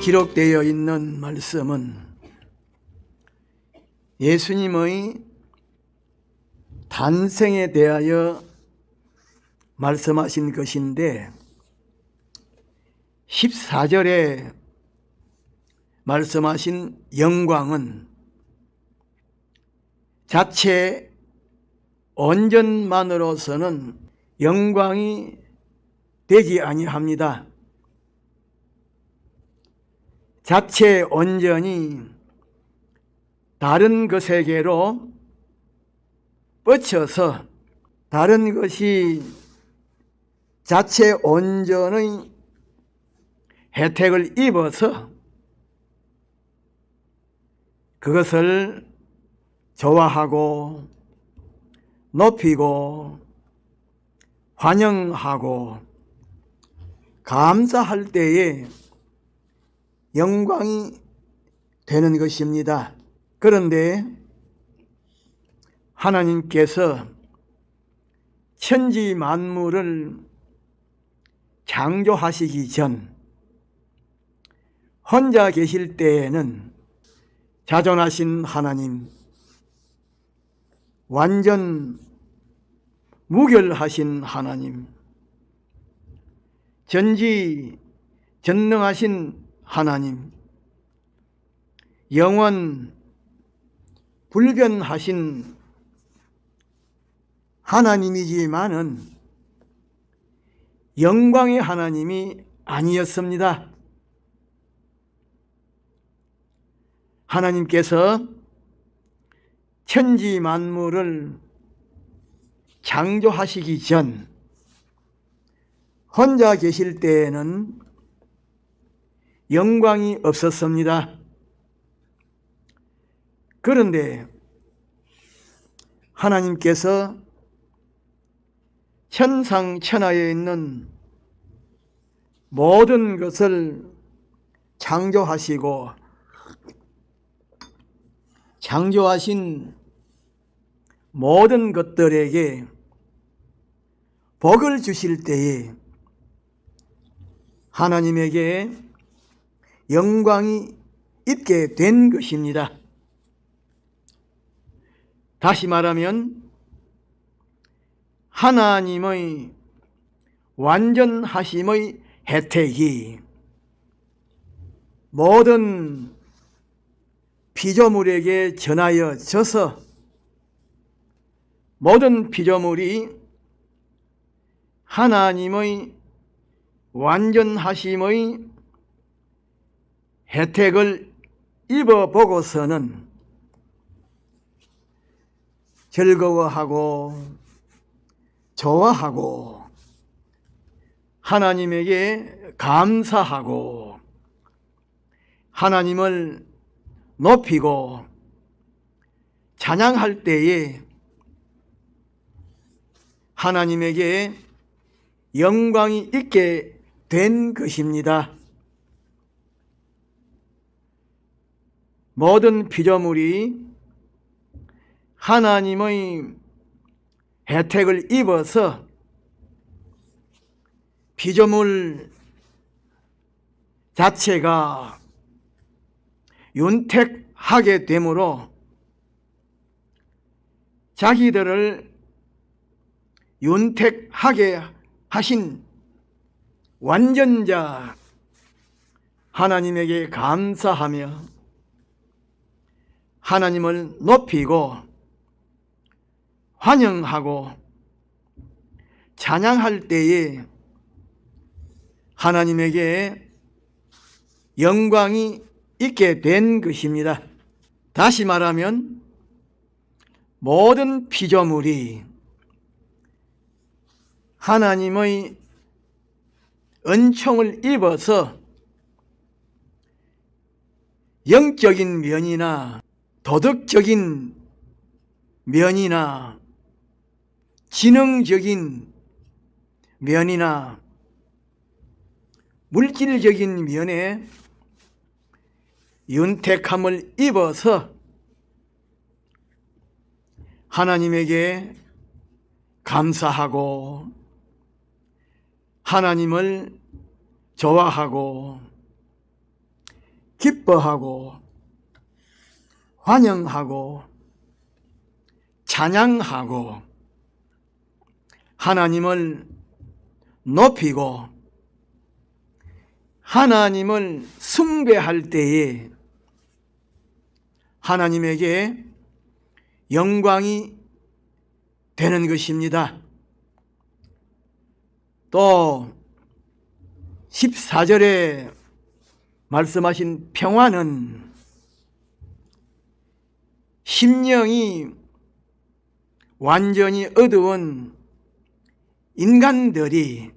기록되어 있는 말씀은 예수님의 탄생에 대하여 말씀하신 것인데 14절에 말씀하신 영광은 자체 온전만으로서는 영광이 되지 아니합니다. 자체 온전이 다른 것에게로 뻗쳐서 다른 것이 자체 온전의 혜택을 입어서 그것을 좋아하고 높이고 환영하고 감사할 때에 영광이 되는 것입니다. 그런데 하나님께서 천지 만물을 창조하시기 전 혼자 계실 때에는 자존하신 하나님, 완전 무결하신 하나님, 전지전능하신 하나님, 영원 불변하신 하나님이지만은 영광의 하나님이 아니었습니다. 하나님께서 천지 만물을 창조하시기 전 혼자 계실 때에는 영광이 없었습니다. 그런데 하나님께서 천상천하에 있는 모든 것을 창조하시고 창조하신 모든 것들에게 복을 주실 때에 하나님에게 영광이 있게 된 것입니다. 다시 말하면 하나님의 완전하심의 혜택이 모든 피조물에게 전하여져서 모든 피조물이 하나님의 완전하심의 혜택을 입어보고서는 즐거워하고 좋아하고 하나님에게 감사하고 하나님을 높이고 찬양할 때에 하나님에게 영광이 있게 된 것입니다. 모든 피조물이 하나님의 혜택을 입어서 피조물 자체가 윤택하게 되므로 자기들을 윤택하게 하신 완전자 하나님에게 감사하며 하나님을 높이고 환영하고 찬양할 때에 하나님에게 영광이 있게 된 것입니다. 다시 말하면 모든 피조물이 하나님의 은총을 입어서 영적인 면이나 도덕적인 면이나 지능적인 면이나 물질적인 면에 윤택함을 입어서 하나님에게 감사하고 하나님을 좋아하고 기뻐하고 환영하고 찬양하고 하나님을 높이고 하나님을 숭배할 때에 하나님에게 영광이 되는 것입니다. 또 14절에 말씀하신 평화는 심령이 완전히 어두운 인간들이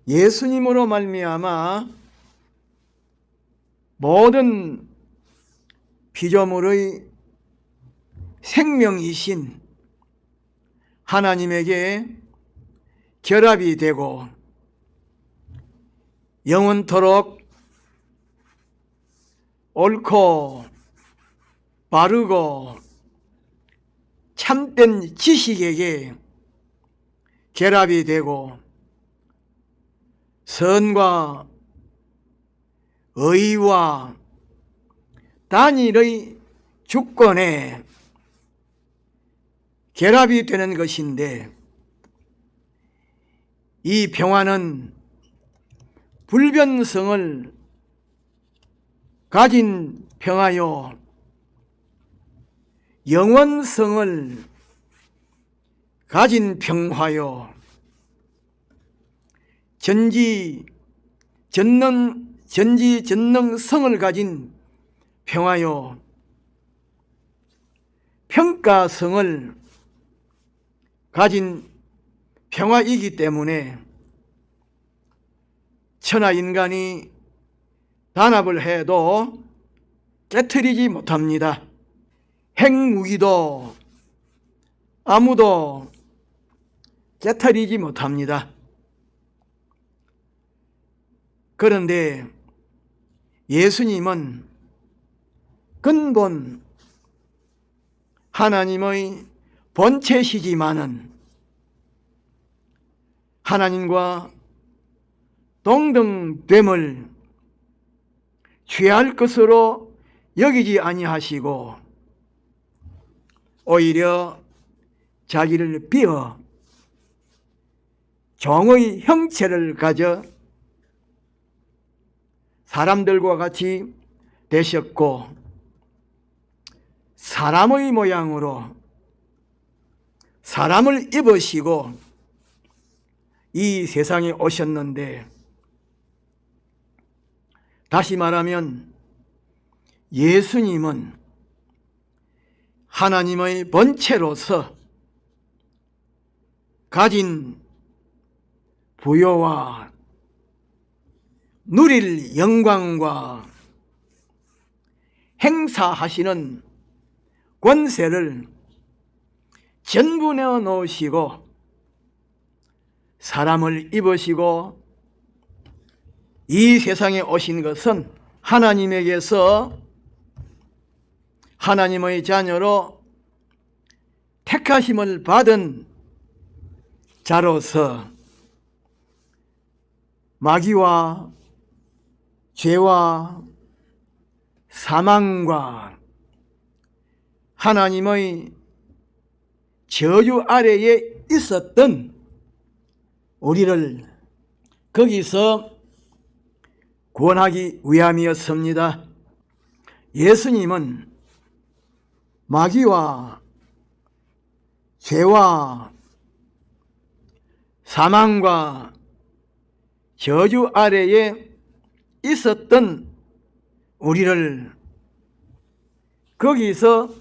예수님으로 말미암아 모든 피조물의 생명이신 하나님에게 결합이 되고 영원토록 옳고 바르고 참된 지식에게 결합이 되고 선과 의와 단일의 주권에 결합이 되는 것인데, 이 평화는 불변성을 가진 평화요, 영원성을 가진 평화요, 전지전능성을 가진 평화요, 평가성을 가진 평화이기 때문에 천하 인간이 단합을 해도 깨트리지 못합니다. 핵무기도 아무도 깨트리지 못합니다. 그런데 예수님은 근본 하나님의 본체시지만은 하나님과 동등됨을 취할 것으로 여기지 아니하시고 오히려 자기를 비어 종의 형체를 가져 사람들과 같이 되셨고 사람의 모양으로 사람을 입으시고 이 세상에 오셨는데, 다시 말하면 예수님은 하나님의 본체로서 가진 부요와 누릴 영광과 행사하시는 권세를 전부 내어놓으시고 사람을 입으시고 이 세상에 오신 것은 하나님에게서 하나님의 자녀로 택하심을 받은 자로서 마귀와 죄와 사망과 하나님의 저주 아래에 있었던 우리를 거기서 구원하기 위함이었습니다. 예수님은 마귀와 죄와 사망과 저주 아래에 있었던 우리를 거기서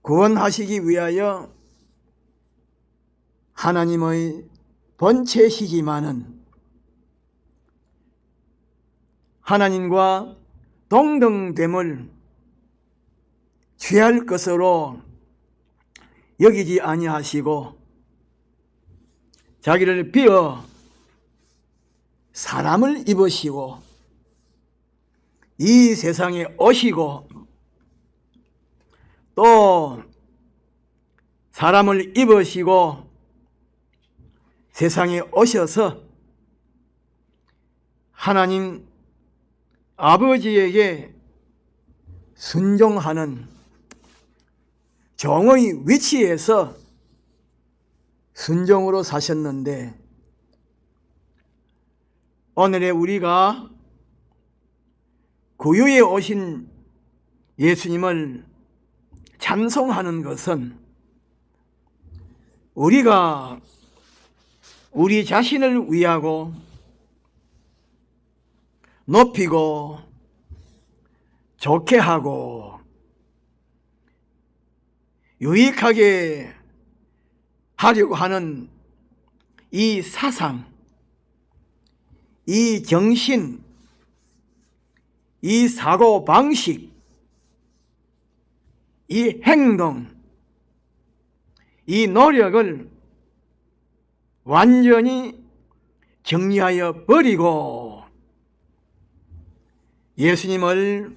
구원하시기 위하여 하나님의 본체시지만은 하나님과 동등됨을 취할 것으로 여기지 아니하시고 자기를 비어 사람을 입으시고 이 세상에 오시고 또 사람을 입으시고 세상에 오셔서 하나님 아버지에게 순종하는 종의 위치에서 순종으로 사셨는데, 오늘의 우리가 구유에 오신 예수님을 찬송하는 것은 우리가 우리 자신을 위하고 높이고 좋게 하고 유익하게 하려고 하는 이 사상, 이 정신, 이 사고 방식, 이 행동, 이 노력을 완전히 정리하여 버리고 예수님을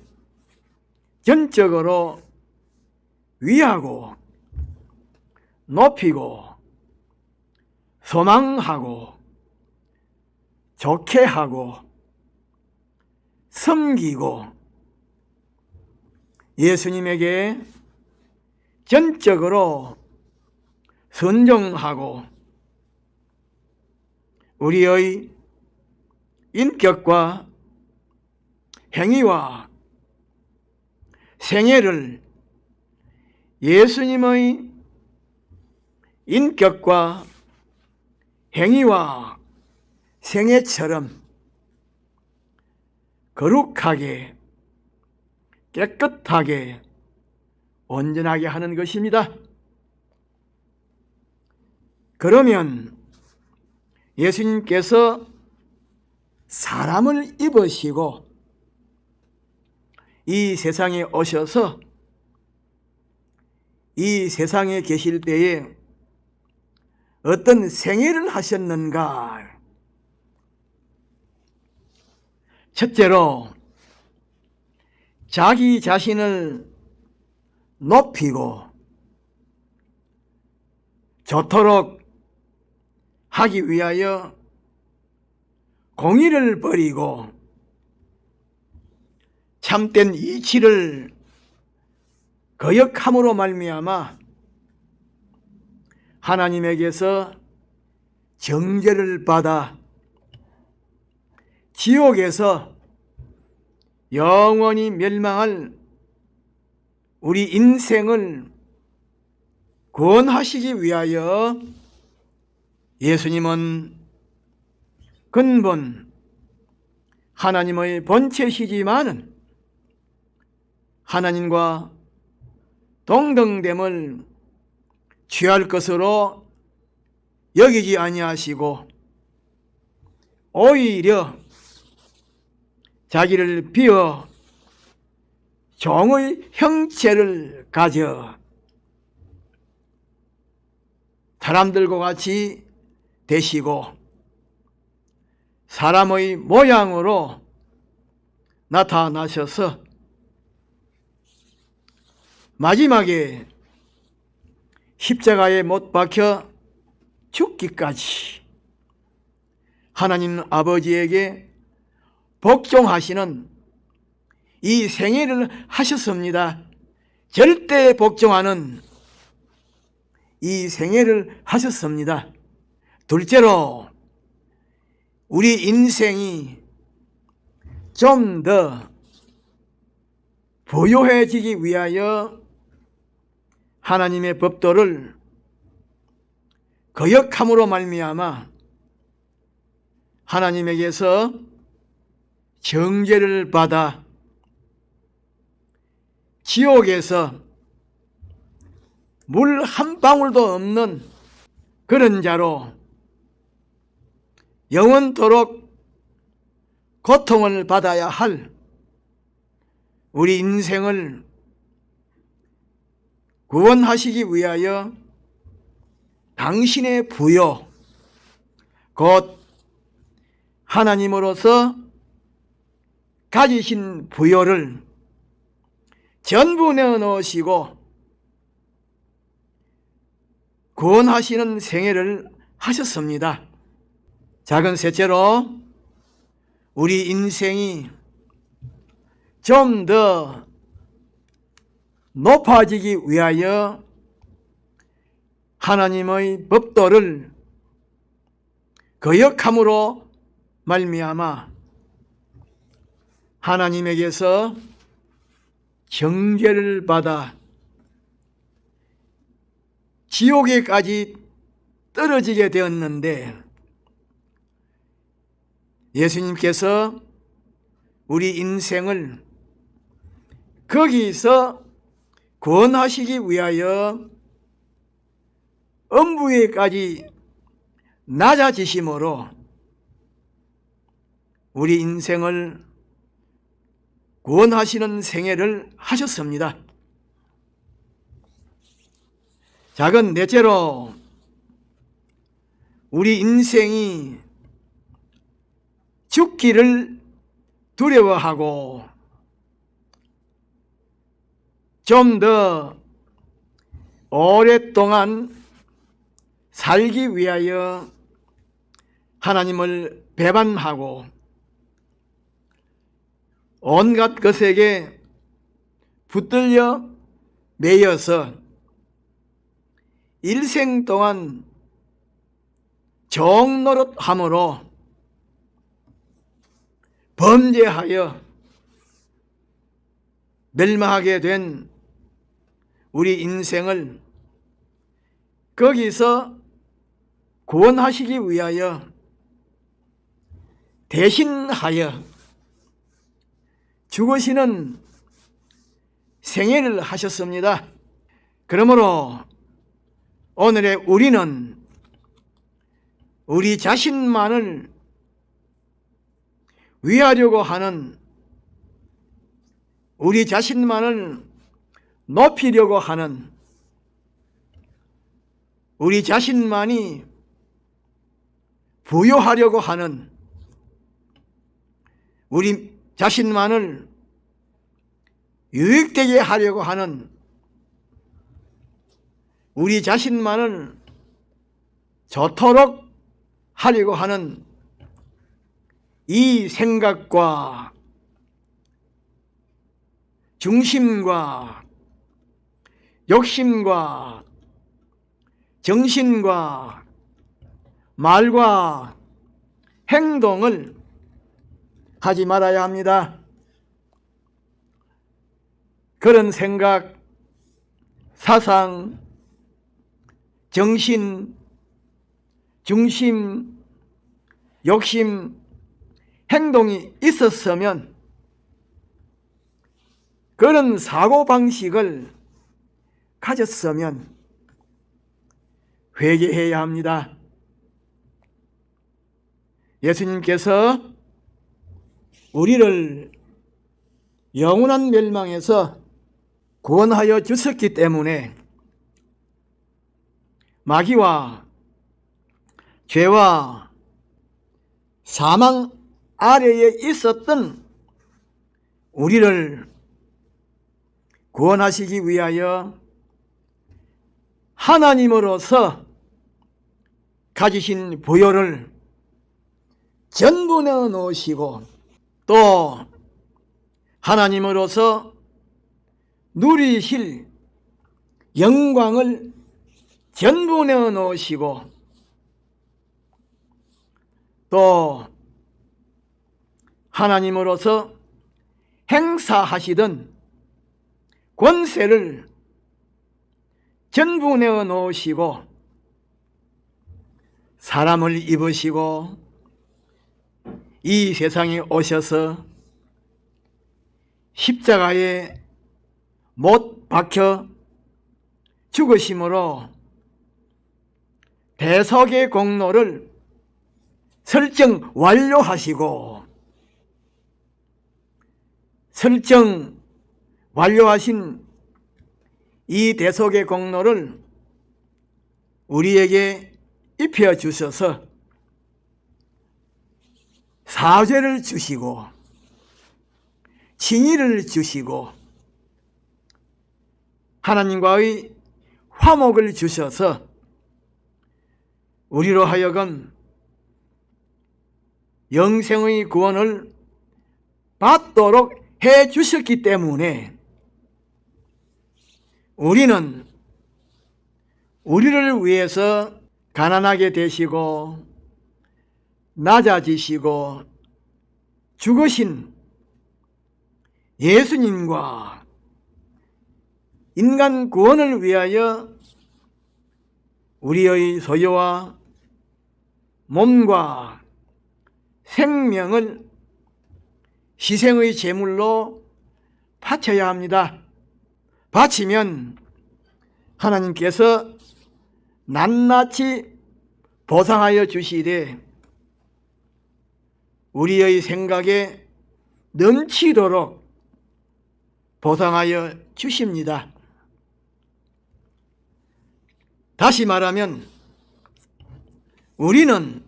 전적으로 위하고 높이고 소망하고 좋게 하고 섬기고 예수님에게 전적으로 순종하고 우리의 인격과 행위와 생애를 예수님의 인격과 행위와 생애처럼 거룩하게 깨끗하게 온전하게 하는 것입니다. 그러면 예수님께서 사람을 입으시고 이 세상에 오셔서 이 세상에 계실 때에 어떤 생애를 하셨는가? 첫째로 자기 자신을 높이고 좋도록 하기 위하여 공의를 버리고 참된 이치를 거역함으로 말미암아 하나님에게서 정죄를 받아 지옥에서 영원히 멸망할 우리 인생을 구원하시기 위하여 예수님은 근본 하나님의 본체시지만은 하나님과 동등됨을 취할 것으로 여기지 아니하시고 오히려 자기를 비워 종의 형체를 가져 사람들과 같이 되시고 사람의 모양으로 나타나셔서 마지막에 십자가에 못 박혀 죽기까지 하나님 아버지에게 복종하시는 이 생애를 하셨습니다. 절대 복종하는 이 생애를 하셨습니다. 둘째로 우리 인생이 좀 더 부유해지기 위하여 하나님의 법도를 거역함으로 말미암아 하나님에게서 정죄를 받아 지옥에서 물 한 방울도 없는 그런 자로 영원토록 고통을 받아야 할 우리 인생을 구원하시기 위하여 당신의 부요, 곧 하나님으로서 가지신 부요를 전부 내어놓으시고 구원하시는 생애를 하셨습니다. 작은 셋째로 우리 인생이 좀 더 높아지기 위하여 하나님의 법도를 거역함으로 말미암아 하나님에게서 정죄를 받아 지옥에까지 떨어지게 되었는데, 예수님께서 우리 인생을 거기서 구원하시기 위하여 음부에까지 낮아지심으로 우리 인생을 구원하시는 생애를 하셨습니다. 작은 넷째로, 우리 인생이 죽기를 두려워하고 좀 더 오랫동안 살기 위하여 하나님을 배반하고 온갖 것에게 붙들려 매여서 일생 동안 종노릇함으로 범죄하여 멸망하게 된 우리 인생을 거기서 구원하시기 위하여 대신하여 죽으시는 생애를 하셨습니다. 그러므로 오늘의 우리는 우리 자신만을 위하려고 하는, 우리 자신만을 높이려고 하는, 우리 자신만이 부여하려고 하는, 우리 자신만을 유익되게 하려고 하는, 우리 자신만을 좋도록 하려고 하는 이 생각과 중심과 욕심과 정신과 말과 행동을 하지 말아야 합니다. 그런 생각, 사상, 정신, 중심, 욕심, 행동이 있었으면 그런 사고방식을 가졌으면 회개해야 합니다. 예수님께서 우리를 영원한 멸망에서 구원하여 주셨기 때문에 마귀와 죄와 사망 아래에 있었던 우리를 구원하시기 위하여 하나님으로서 가지신 부요를 전부 내어놓으시고 또 하나님으로서 누리실 영광을 전부 내어놓으시고 또 하나님으로서 행사하시던 권세를 전부 내어놓으시고 사람을 입으시고 이 세상에 오셔서 십자가에 못 박혀 죽으심으로 대속의 공로를 설정 완료하시고 설정 완료하신 이 대속의 공로를 우리에게 입혀 주셔서 사죄를 주시고 칭의를 주시고 하나님과의 화목을 주셔서 우리로 하여금 영생의 구원을 받도록 해 주셨기 때문에 우리는 우리를 위해서 가난하게 되시고 낮아지시고 죽으신 예수님과 인간 구원을 위하여 우리의 소유와 몸과 생명을 희생의 제물로 바쳐야 합니다. 바치면 하나님께서 낱낱이 보상하여 주시되 우리의 생각에 넘치도록 보상하여 주십니다. 다시 말하면 우리는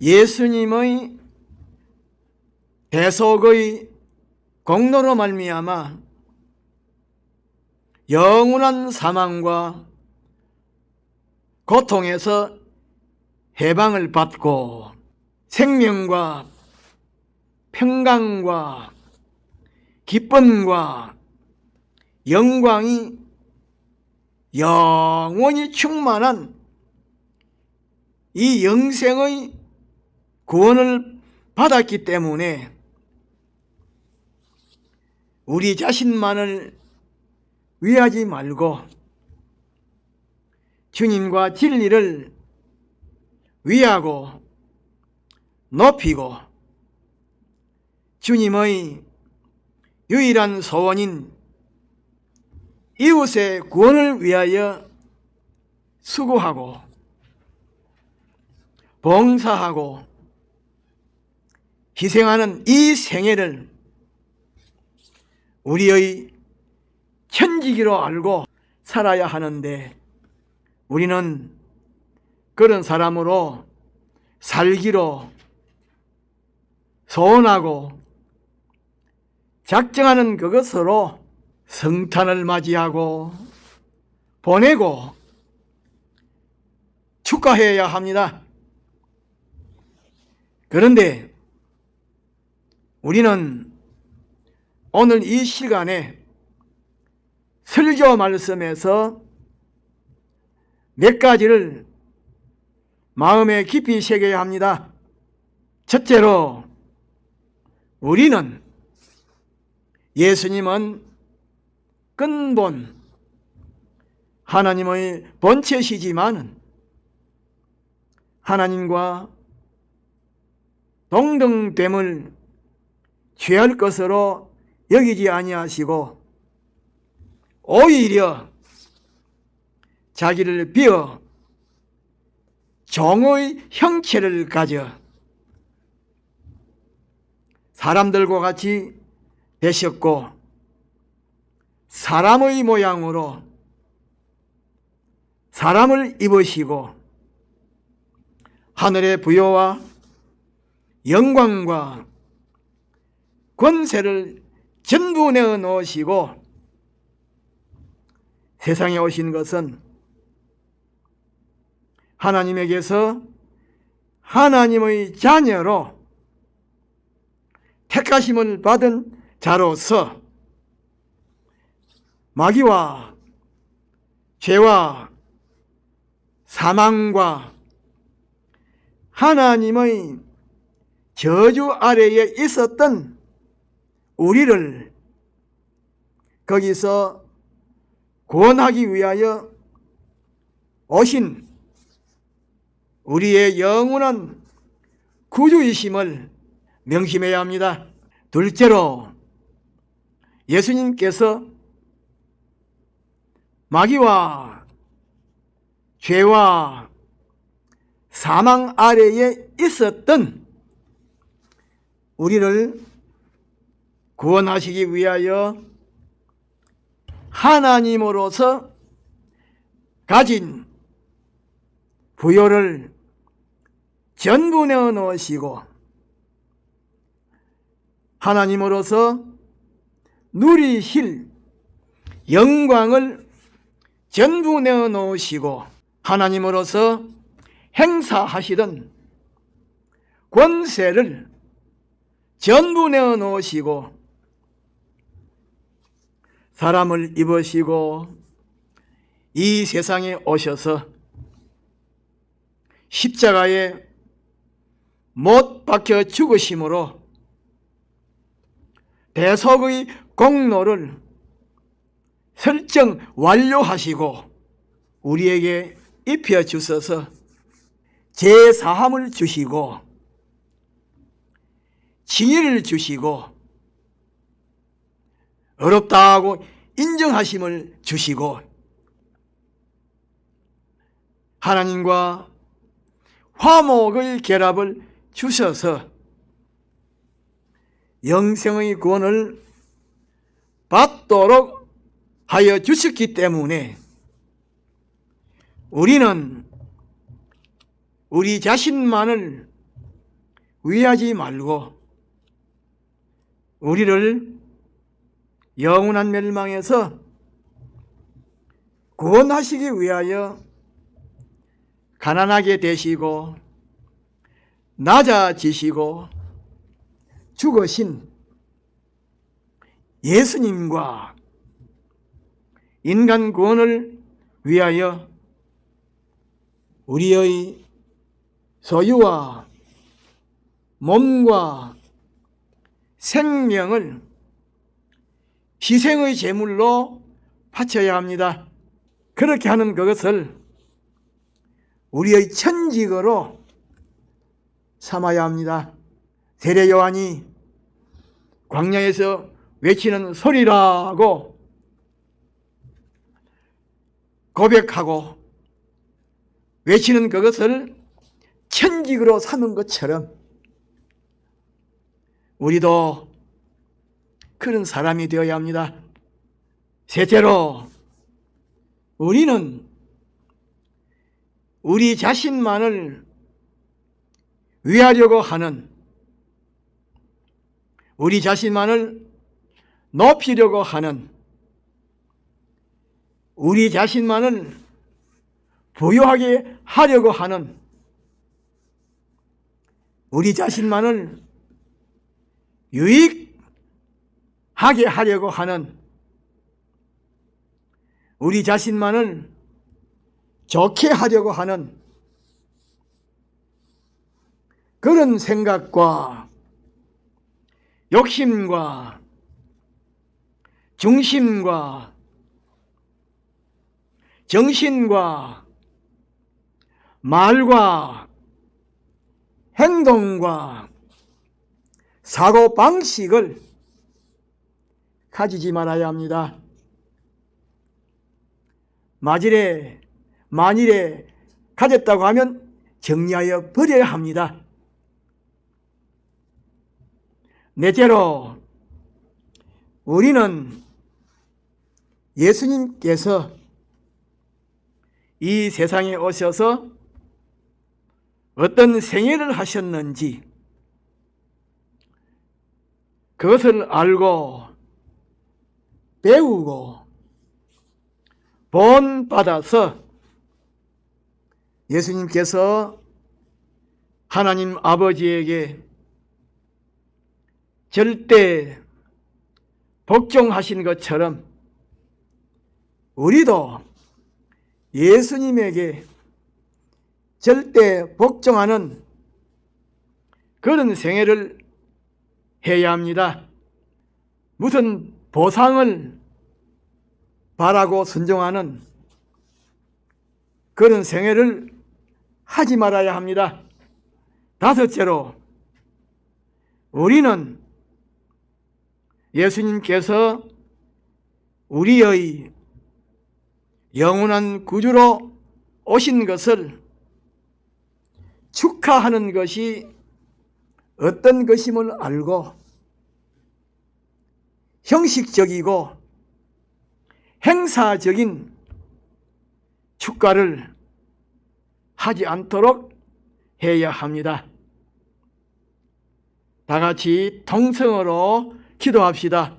예수님의 대속의 공로로 말미암아 영원한 사망과 고통에서 해방을 받고 생명과 평강과 기쁨과 영광이 영원히 충만한 이 영생의 구원을 받았기 때문에 우리 자신만을 위하지 말고 주님과 진리를 위하고 높이고 주님의 유일한 소원인 이웃의 구원을 위하여 수고하고 봉사하고 희생하는 이 생애를 우리의 천직이로 알고 살아야 하는데 우리는 그런 사람으로 살기로 소원하고 작정하는 그것으로 성탄을 맞이하고 보내고 축하해야 합니다. 그런데 우리는 오늘 이 시간에 설교 말씀에서 몇 가지를 마음에 깊이 새겨야 합니다. 첫째로 우리는 예수님은 근본 하나님의 본체시지만 하나님과 동등됨을 취할 것으로 여기지 아니하시고 오히려 자기를 비어 종의 형체를 가져 사람들과 같이 되셨고 사람의 모양으로 사람을 입으시고 하늘의 부요와 영광과 권세를 전부 내어 놓으시고 세상에 오신 것은 하나님에게서 하나님의 자녀로 택하심을 받은 자로서 마귀와 죄와 사망과 하나님의 저주 아래에 있었던 우리를 거기서 구원하기 위하여 오신 우리의 영원한 구주이심을 명심해야 합니다. 둘째로 예수님께서 마귀와 죄와 사망 아래에 있었던 우리를 구원하시기 위하여 하나님으로서 가진 부요를 전부 내어 놓으시고 하나님으로서 누리실 영광을 전부 내어 놓으시고 하나님으로서 행사하시던 권세를 전부 내어놓으시고 사람을 입으시고 이 세상에 오셔서 십자가에 못 박혀 죽으심으로 대속의 공로를 설정 완료하시고 우리에게 입혀 주셔서 제사함을 주시고 칭의를 주시고 어렵다고 인정하심을 주시고 하나님과 화목의 결합을 주셔서 영생의 구원을 받도록 하여 주셨기 때문에 우리는 우리 자신만을 위하지 말고 우리를 영원한 멸망에서 구원하시기 위하여 가난하게 되시고 낮아지시고 죽으신 예수님과 인간 구원을 위하여 우리의 소유와 몸과 생명을 희생의 제물로 바쳐야 합니다. 그렇게 하는 그것을 우리의 천직으로 삼아야 합니다. 세례 요한이 광야에서 외치는 소리라고 고백하고 외치는 그것을 천직으로 삼은 것처럼 우리도 그런 사람이 되어야 합니다. 셋째로 우리는 우리 자신만을 위하려고 하는, 우리 자신만을 높이려고 하는, 우리 자신만을 부유하게 하려고 하는, 우리 자신만을 유익하게 하려고 하는, 우리 자신만을 좋게 하려고 하는 그런 생각과 욕심과 중심과 정신과 말과 행동과 사고방식을 가지지 말아야 합니다. 만일에 가졌다고 하면 정리하여 버려야 합니다. 넷째로 우리는 예수님께서 이 세상에 오셔서 어떤 생애를 하셨는지 그것을 알고 배우고 본받아서 예수님께서 하나님 아버지에게 절대 복종하신 것처럼 우리도 예수님에게 절대 복종하는 그런 생애를 해야 합니다. 무슨 보상을 바라고 순종하는 그런 생애를 하지 말아야 합니다. 다섯째로 우리는 예수님께서 우리의 영원한 구주로 오신 것을 축하하는 것이 어떤 것임을 알고 형식적이고 행사적인 축가를 하지 않도록 해야 합니다. 다 같이 통성으로 기도합시다.